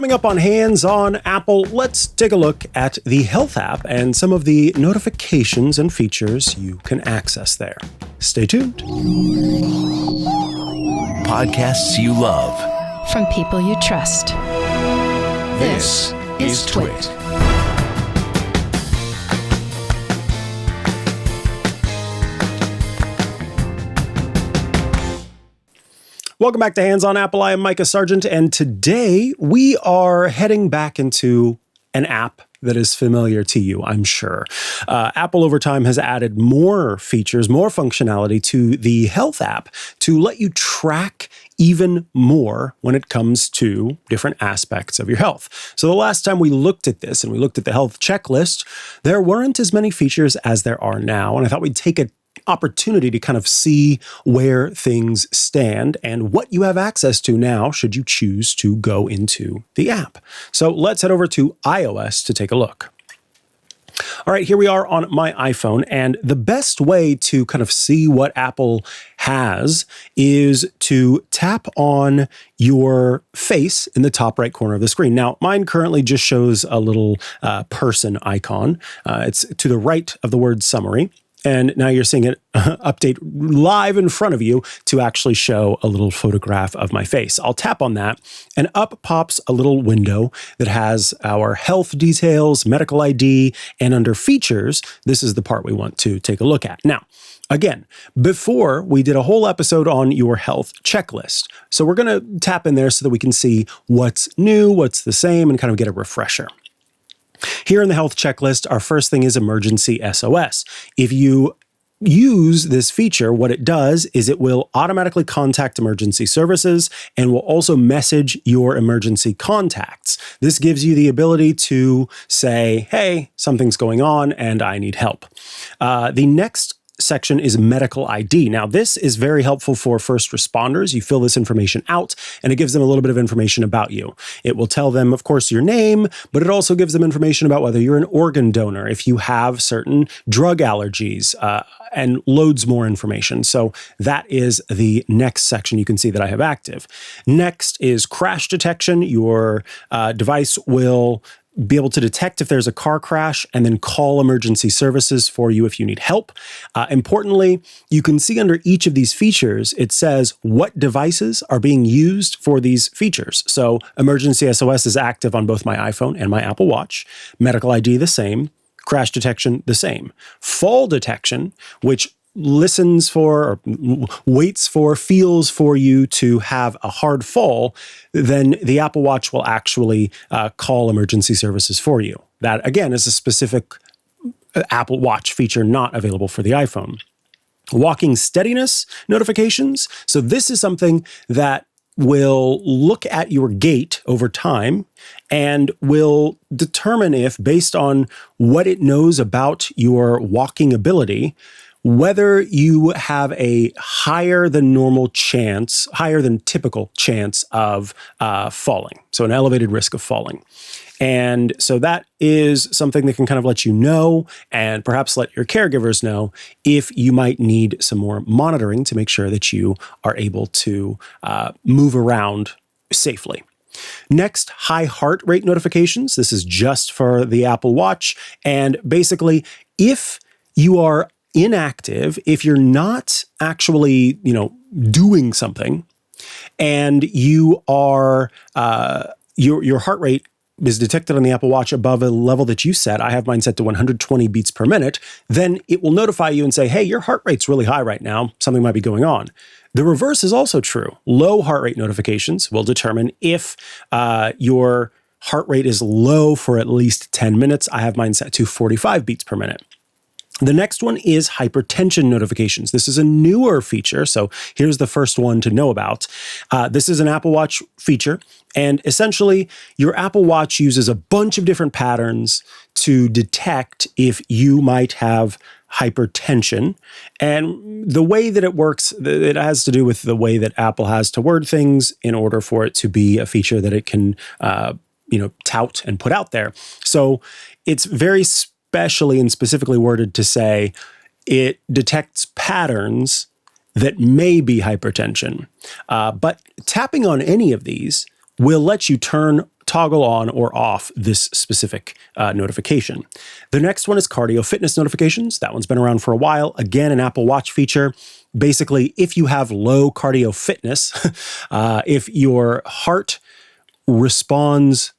Coming up on Hands on Apple, let's take a look at the Health app and some of the notifications and features you can access there. Stay tuned. Podcasts you love. From people you trust. This is TWiT. Welcome back to Hands on Apple. I am Mikah Sargent, and today we are heading back into an app that is familiar to you, I'm sure. Apple over time has added more features, more functionality to the Health app to let you track even more when it comes to different aspects of your health. So the last time we looked at this and we looked at the health checklist, there weren't as many features as there are now. And I thought we'd take an opportunity to kind of see where things stand and what you have access to now should you choose to go into the app. So let's head over to iOS to take a look. All right, here we are on my iPhone, and the best way to kind of see what Apple has is to tap on your face in the top right corner of the screen. Now, mine currently just shows a little person icon. It's to the right of the word summary. And now you're seeing it update live in front of you to actually show a little photograph of my face. I'll tap on that, and up pops a little window that has our health details, medical ID, and under features, this is the part we want to take a look at. Now, again, before we did a whole episode on your health checklist. So we're going to tap in there so that we can see what's new, what's the same, and kind of get a refresher. Here in the health checklist, our first thing is emergency SOS. If you use this feature, what it does is it will automatically contact emergency services and will also message your emergency contacts. This gives you the ability to say, hey, something's going on and I need help. The next section is medical ID. Now, this is very helpful for first responders. You fill this information out, and it gives them a little bit of information about you. It will tell them, of course, your name, but it also gives them information about whether you're an organ donor, if you have certain drug allergies, and loads more information. So that is the next section you can see that I have active. Next is crash detection. Your device will be able to detect if there's a car crash and then call emergency services for you if you need help. Importantly, you can see under each of these features, it says what devices are being used for these features. So emergency SOS is active on both my iPhone and my Apple Watch. Medical ID the same. Crash detection the same. Fall detection, which listens for or waits for, feels for you to have a hard fall, then the Apple Watch will actually call emergency services for you. That, again, is a specific Apple Watch feature not available for the iPhone. Walking steadiness notifications. So this is something that will look at your gait over time and will determine if, based on what it knows about your walking ability, whether you have a higher than normal chance, higher than typical chance of falling. So an elevated risk of falling. And so that is something that can kind of let you know and perhaps let your caregivers know if you might need some more monitoring to make sure that you are able to move around safely. Next, high heart rate notifications. This is just for the Apple Watch. And basically, if you are inactive, if you're not actually, doing something, and you are your heart rate is detected on the Apple Watch above a level that you set, I have mine set to 120 beats per minute, then it will notify you and say, hey, your heart rate's really high right now. Something might be going on. The reverse is also true. Low heart rate notifications will determine if your heart rate is low for at least 10 minutes. I have mine set to 45 beats per minute. The next one is hypertension notifications. This is a newer feature, so here's the first one to know about. This is an Apple Watch feature, and essentially your Apple Watch uses a bunch of different patterns to detect if you might have hypertension. And the way that it works, it has to do with the way that Apple has to word things in order for it to be a feature that it can tout and put out there. So it's very specially and specifically worded to say it detects patterns that may be hypertension. But tapping on any of these will let you turn toggle on or off this specific notification. The next one is cardio fitness notifications. That one's been around for a while. Again, an Apple Watch feature. Basically, if you have low cardio fitness, if your heart responds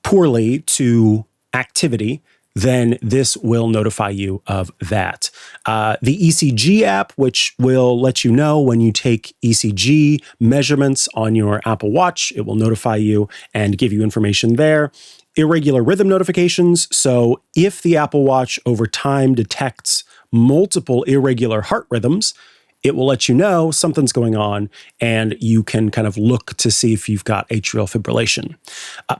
poorly to activity, then this will notify you of that. The ECG app, which will let you know when you take ECG measurements on your Apple Watch, it will notify you and give you information there. Irregular rhythm notifications. So if the Apple Watch over time detects multiple irregular heart rhythms, it will let you know something's going on, and you can kind of look to see if you've got atrial fibrillation.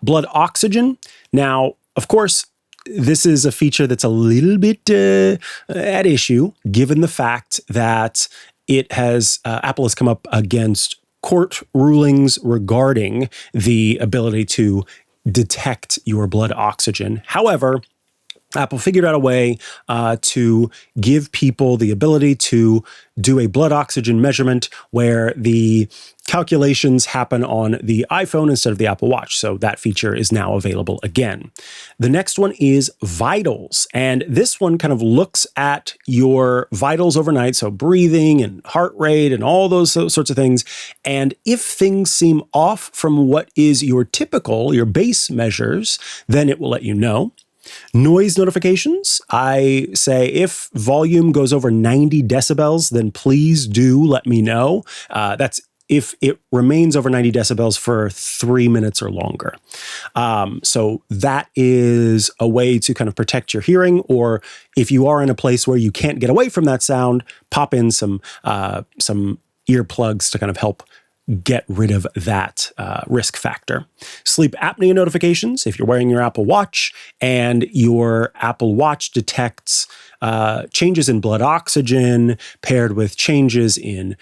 Blood oxygen. Now, of course, this is a feature that's a little bit at issue, given the fact that Apple has come up against court rulings regarding the ability to detect your blood oxygen. However, Apple figured out a way to give people the ability to do a blood oxygen measurement where the calculations happen on the iPhone instead of the Apple Watch. So that feature is now available again. The next one is vitals. And this one kind of looks at your vitals overnight. So breathing and heart rate and all those sorts of things. And if things seem off from what is your base measures, then it will let you know. Noise notifications. I say if volume goes over 90 decibels, then please do let me know. That's if it remains over 90 decibels for 3 minutes or longer. So that is a way to kind of protect your hearing, or if you are in a place where you can't get away from that sound, pop in some earplugs to kind of help get rid of that risk factor. Sleep apnea notifications. If you're wearing your Apple Watch and your Apple Watch detects changes in blood oxygen paired with changes in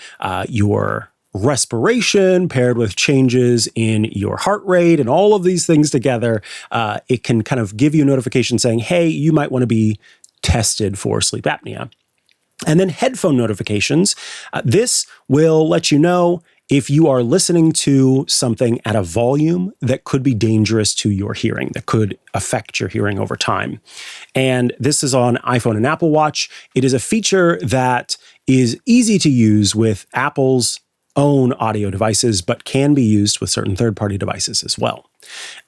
your respiration, paired with changes in your heart rate, and all of these things together, it can kind of give you a notification saying, hey, you might want to be tested for sleep apnea. And then headphone notifications. This will let you know if you are listening to something at a volume that could be dangerous to your hearing, that could affect your hearing over time. And this is on iPhone and Apple Watch. It is a feature that is easy to use with Apple's own audio devices, but can be used with certain third-party devices as well.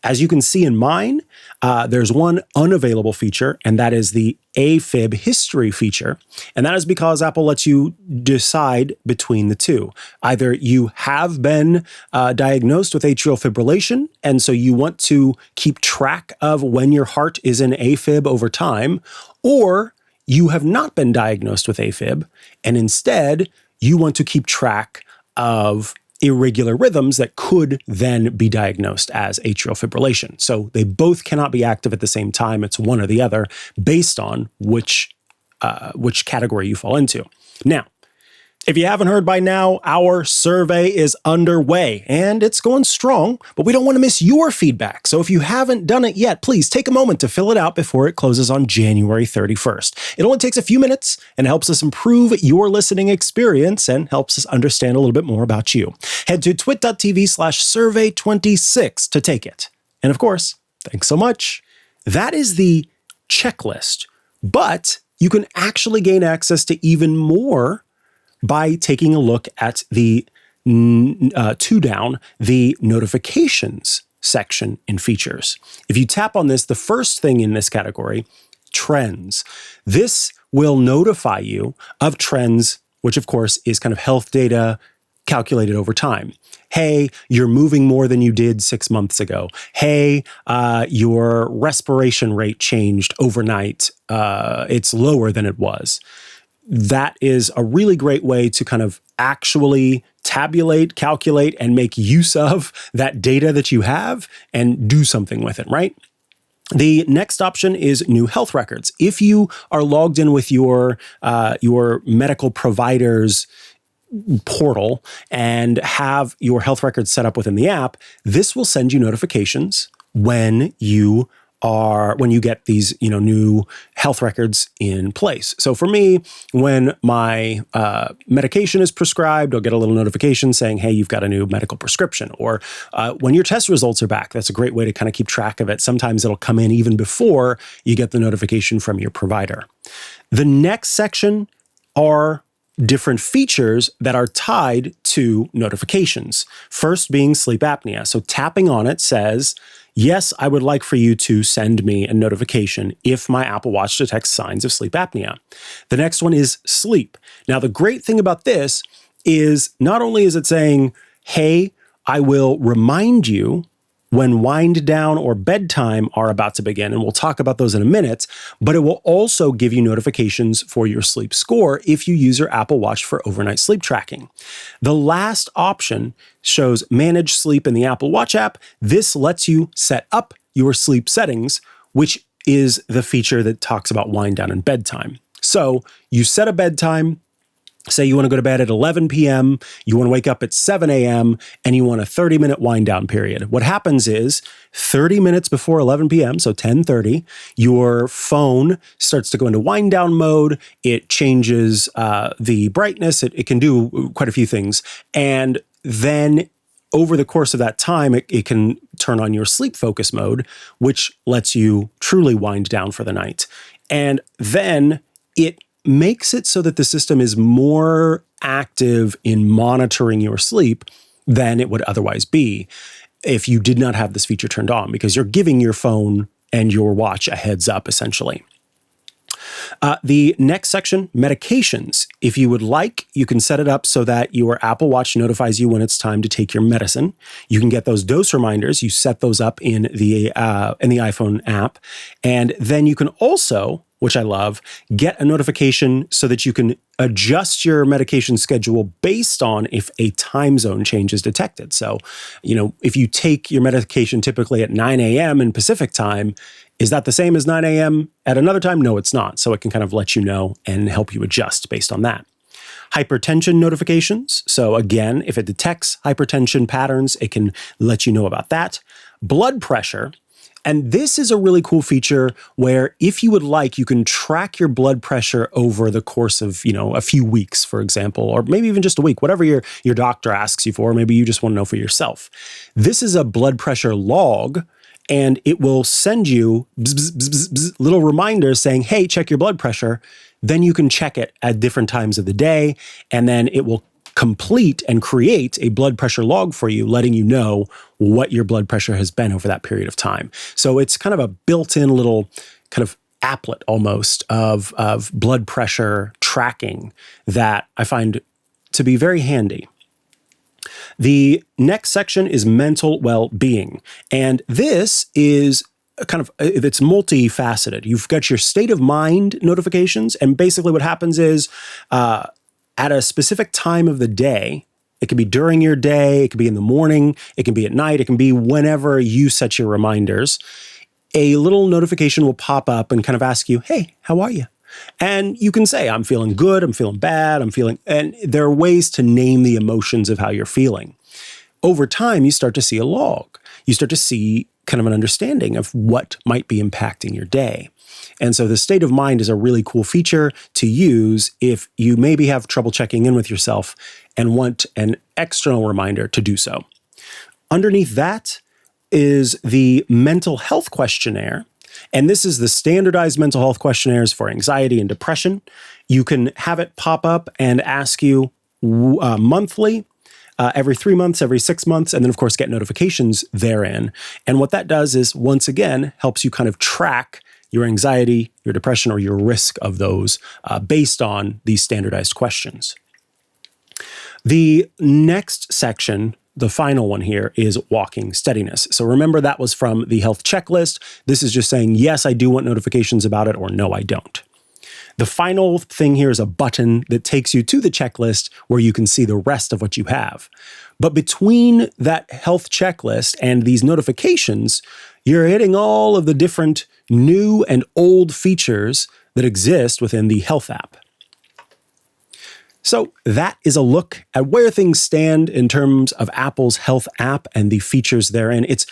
As you can see in mine, there's one unavailable feature, and that is the AFib history feature. And that is because Apple lets you decide between the two. Either you have been diagnosed with atrial fibrillation, and so you want to keep track of when your heart is in AFib over time, or you have not been diagnosed with AFib, and instead you want to keep track of irregular rhythms that could then be diagnosed as atrial fibrillation. So they both cannot be active at the same time. It's one or the other based on which category you fall into. Now, if you haven't heard by now, our survey is underway and it's going strong, but we don't want to miss your feedback. So if you haven't done it yet, please take a moment to fill it out before it closes on January 31st. It only takes a few minutes and helps us improve your listening experience and helps us understand a little bit more about you. Head to twit.tv/survey26 to take it. And of course, thanks so much. That is the checklist, but you can actually gain access to even more by taking a look at the the notifications section in features. If you tap on this, the first thing in this category, trends. This will notify you of trends, which of course is kind of health data calculated over time. Hey, you're moving more than you did 6 months ago. Hey, your respiration rate changed overnight. It's lower than it was. That is a really great way to kind of actually tabulate, calculate, and make use of that data that you have and do something with it, right? The next option is new health records. If you are logged in with your medical provider's portal and have your health records set up within the app, this will send you notifications when you are when you get these, new health records in place. So for me, when my medication is prescribed, I'll get a little notification saying, hey, you've got a new medical prescription. Or when your test results are back, that's a great way to kind of keep track of it. Sometimes it'll come in even before you get the notification from your provider. The next section are different features that are tied to notifications. First being sleep apnea. So tapping on it says, yes, I would like for you to send me a notification if my Apple Watch detects signs of sleep apnea. The next one is sleep. Now, the great thing about this is not only is it saying, hey, I will remind you when wind down or bedtime are about to begin, and we'll talk about those in a minute, but it will also give you notifications for your sleep score if you use your Apple Watch for overnight sleep tracking. The last option shows manage sleep in the Apple Watch app. This lets you set up your sleep settings, which is the feature that talks about wind down and bedtime. So you set a bedtime. Say you want to go to bed at 11 p.m., you want to wake up at 7 a.m., and you want a 30-minute wind down period. What happens is 30 minutes before 11 p.m., so 10:30, your phone starts to go into wind down mode. It changes the brightness. It can do quite a few things. And then over the course of that time, it can turn on your sleep focus mode, which lets you truly wind down for the night. And then it makes it so that the system is more active in monitoring your sleep than it would otherwise be if you did not have this feature turned on, because you're giving your phone and your watch a heads up, essentially. The next section, medications. If you would like, you can set it up so that your Apple Watch notifies you when it's time to take your medicine. You can get those dose reminders. You set those up in the iPhone app. And then you can also, which I love, get a notification so that you can adjust your medication schedule based on if a time zone change is detected. So, if you take your medication typically at 9 a.m. in Pacific time, is that the same as 9 a.m. at another time? No, it's not. So it can kind of let you know and help you adjust based on that. Hypertension notifications. So again, if it detects hypertension patterns, it can let you know about that. Blood pressure. And this is a really cool feature where if you would like, you can track your blood pressure over the course of, a few weeks, for example, or maybe even just a week, whatever your doctor asks you for. Maybe you just want to know for yourself. This is a blood pressure log, and it will send you little reminders saying, hey, check your blood pressure. Then you can check it at different times of the day, and then it will complete and create a blood pressure log for you, letting you know what your blood pressure has been over that period of time. So it's kind of a built-in little kind of applet almost of blood pressure tracking that I find to be very handy. The next section is mental well-being. And this is it's multifaceted. You've got your state of mind notifications. And basically what happens is at a specific time of the day, it could be during your day, it could be in the morning, it can be at night, it can be whenever you set your reminders, a little notification will pop up and kind of ask you, hey, how are you? And you can say, I'm feeling good, I'm feeling bad, and there are ways to name the emotions of how you're feeling. Over time, you start to see a log. You start to see kind of an understanding of what might be impacting your day. And so the state of mind is a really cool feature to use if you maybe have trouble checking in with yourself and want an external reminder to do so. Underneath that is the mental health questionnaire. And this is the standardized mental health questionnaires for anxiety and depression. You can have it pop up and ask you monthly, every 3 months, every 6 months, and then of course get notifications therein. And what that does is, once again, helps you kind of track your anxiety, your depression, or your risk of those based on these standardized questions. The next section, the final one here, is walking steadiness. So remember, that was from the health checklist. This is just saying, yes, I do want notifications about it, or no, I don't. The final thing here is a button that takes you to the checklist where you can see the rest of what you have. But between that health checklist and these notifications, you're hitting all of the different new and old features that exist within the health app. So that is a look at where things stand in terms of Apple's health app and the features therein. It's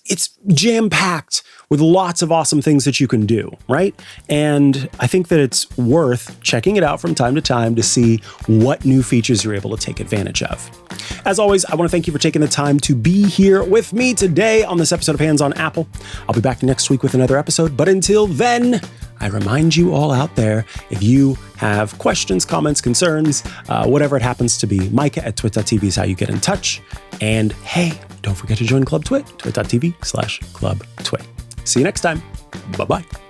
it's jam-packed with lots of awesome things that you can do, right? And I think that it's worth checking it out from time to time to see what new features you're able to take advantage of. As always, I want to thank you for taking the time to be here with me today on this episode of Hands on Apple. I'll be back next week with another episode, but until then, I remind you all out there, if you have questions, comments, concerns, whatever it happens to be, Mikah at twit.tv is how you get in touch. And hey, don't forget to join Club Twit, twit.tv/Club Twit. See you next time. Bye-bye.